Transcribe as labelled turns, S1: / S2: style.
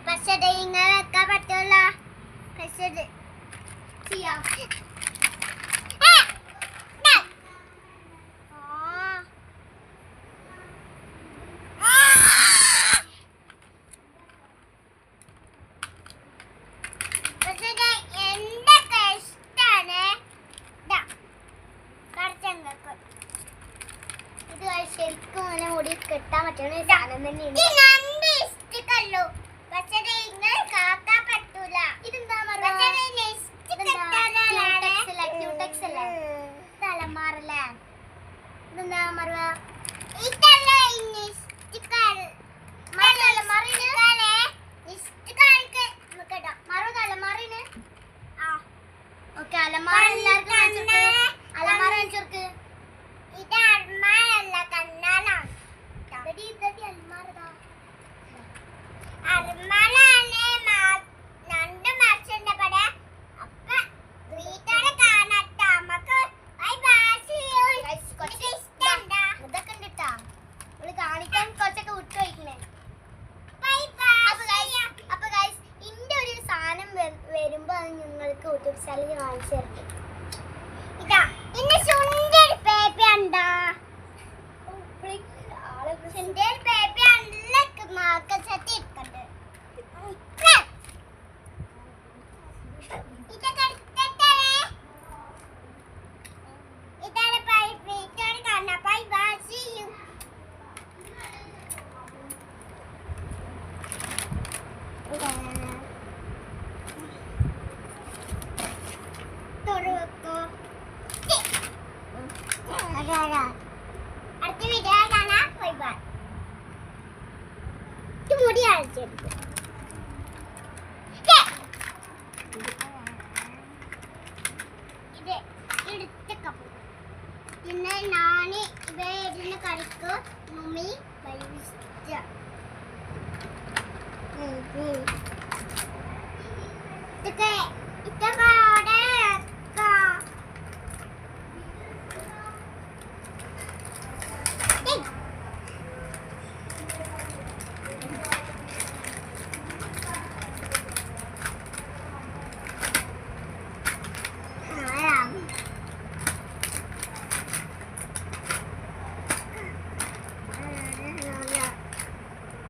S1: പക്ഷെ ഇങ്ങനെ വെക്കാൻ പറ്റില്ല. പക്ഷെ ചെയ്യാം. ശരിക്കും അങ്ങനെ മുടി കെട്ടാൻ പറ്റുന്ന സാധനം തന്നെയാണ്. നിങ്ങൾക്ക് യൂട്യൂബ് ചാനലിൽ കാണിച്ചു തരട്ടെ. ഇതാ ഇന്ന് സുന്ദരി ബേബി ഉണ്ടാ സുന്ദരി ബേബി അല്ലക്ക് മാർക്ക സെറ്റ് ഇട്ടുണ്ട്. ഇതാണ് ബൈ വീഡിയോ കാണാം. Bye bye see you. അടുത്ത വീഡിയോ കാണാം. Bye bye. മുടി അഴിച്ചെടുക്കും. ഇത് എടുത്തൊക്കെ പിന്നെ ഞാൻ ഇവ കളിക്ക് മമ്മി